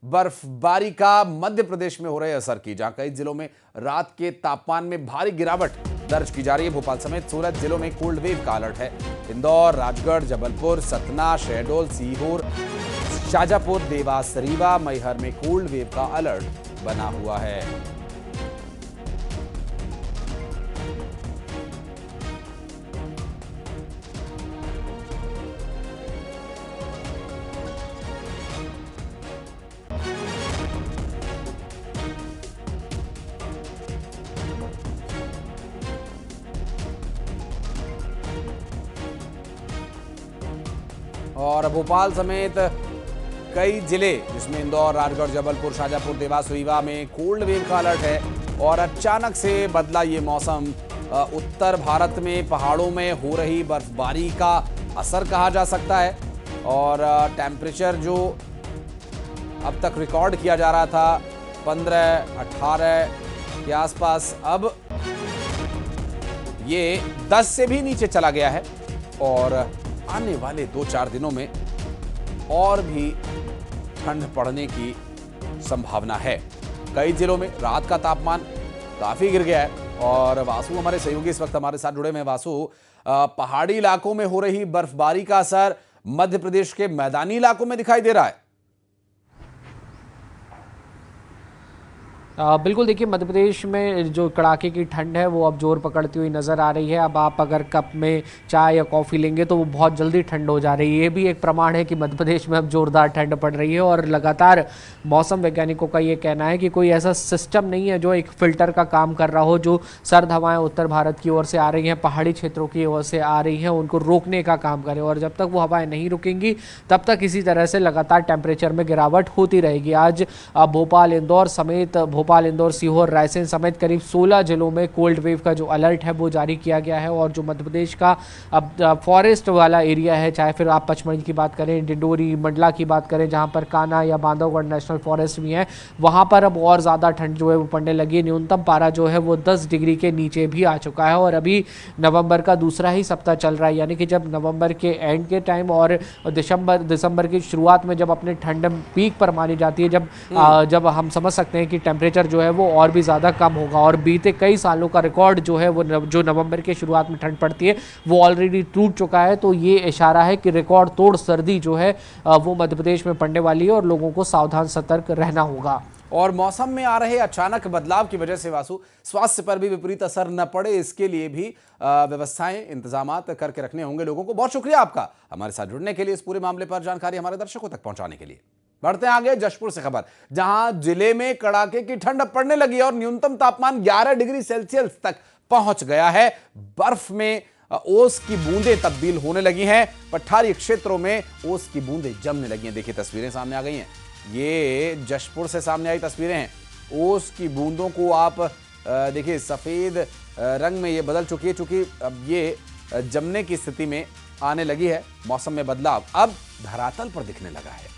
बर्फबारी का मध्य प्रदेश में हो रहे असर की, जहां कई जिलों में रात के तापमान में भारी गिरावट दर्ज की जा रही है। भोपाल समेत 16 जिलों में कोल्ड वेव का अलर्ट है। इंदौर, राजगढ़, जबलपुर, सतना, शहडोल, सीहोर, शाजापुर, देवास, रीवा, मैहर में कोल्ड वेव का अलर्ट बना हुआ है। और भोपाल समेत कई जिले जिसमें इंदौर, राजगढ़, जबलपुर, शाजापुर, देवास, रीवा में कोल्ड वेव का अलर्ट है। और अचानक से बदला ये मौसम उत्तर भारत में पहाड़ों में हो रही बर्फबारी का असर कहा जा सकता है। और टेम्परेचर जो अब तक रिकॉर्ड किया जा रहा था 15-18 के आसपास, अब ये 10 से भी नीचे चला गया है। और आने वाले 2-4 दिनों में और भी ठंड पड़ने की संभावना है। कई जिलों में रात का तापमान काफी गिर गया है। और वासु हमारे सहयोगी इस वक्त हमारे साथ जुड़े हुए हैं। वासु, पहाड़ी इलाकों में हो रही बर्फबारी का असर मध्य प्रदेश के मैदानी इलाकों में दिखाई दे रहा है। बिल्कुल, देखिए मध्य प्रदेश में जो कड़ाके की ठंड है वो अब जोर पकड़ती हुई नज़र आ रही है। अब आप अगर कप में चाय या कॉफ़ी लेंगे तो वो बहुत जल्दी ठंड हो जा रही है। ये भी एक प्रमाण है कि मध्य प्रदेश में अब जोरदार ठंड पड़ रही है। और लगातार मौसम वैज्ञानिकों का ये कहना है कि कोई ऐसा सिस्टम नहीं है जो एक फ़िल्टर का काम कर रहा हो। जो सर्द हवाएँ उत्तर भारत की ओर से आ रही हैं, पहाड़ी क्षेत्रों की ओर से आ रही हैं, उनको रोकने का काम करे। और जब तक वो हवाएँ नहीं रुकेंगी तब तक इसी तरह से लगातार टेम्परेचर में गिरावट होती रहेगी। आज भोपाल, इंदौर समेत भोपाल, इंदौर, सीहोर, रायसेन समेत करीब 16 जिलों में कोल्ड वेव का जो अलर्ट है वो जारी किया गया है। और जो मध्य प्रदेश का अब फॉरेस्ट वाला एरिया है, चाहे फिर आप पचमढ़ी की बात करें, डिंडोरी, मंडला की बात करें, जहां पर कान्हा या बांधवगढ़ नेशनल फॉरेस्ट भी है, वहां पर अब और ज़्यादा ठंड जो है वो पड़ने लगी है। न्यूनतम पारा जो है वो 10 डिग्री के नीचे भी आ चुका है। और अभी नवंबर का दूसरा ही सप्ताह चल रहा है, यानी कि जब नवंबर के एंड के टाइम और दिसंबर की शुरुआत में जब अपने ठंड पीक पर मानी जाती है, जब हम समझ सकते हैं कि टेम्परेचर जो है वो और भी ज़्यादा कम होगा। और बीते कई सालों का रिकॉर्ड जो है वो जो नवंबर के शुरुआत में ठंड पड़ती है वो ऑलरेडी टूट चुका है। तो ये इशारा है कि रिकॉर्ड तोड़ सर्दी जो है वो मध्य प्रदेश में पड़ने वाली है और लोगों को सावधान सतर्क रहना होगा। और मौसम में आ रहे अचानक बदलाव की वजह से वासु, स्वास्थ्य पर भी विपरीत असर न पड़े, इसके लिए भी व्यवस्थाएं, इंतजामात करके रखने होंगे लोगों को। बहुत शुक्रिया आपका हमारे साथ जुड़ने के लिए, इस पूरे मामले पर जानकारी हमारे दर्शकों तक पहुंचाने के लिए। बढ़ते हैं आगे जशपुर से खबर, जहां जिले में कड़ाके की ठंड पड़ने लगी है और न्यूनतम तापमान 11 डिग्री सेल्सियस तक पहुंच गया है। बर्फ में ओस की बूंदें तब्दील होने लगी हैं। पठारी क्षेत्रों में ओस की बूंदें जमने लगी हैं। देखिए तस्वीरें सामने आ गई हैं, ये जशपुर से सामने आई तस्वीरें हैं। ओस की बूंदों को आप देखिए सफेद रंग में ये बदल चुकी है, चूंकि अब ये जमने की स्थिति में आने लगी है। मौसम में बदलाव अब धरातल पर दिखने लगा है।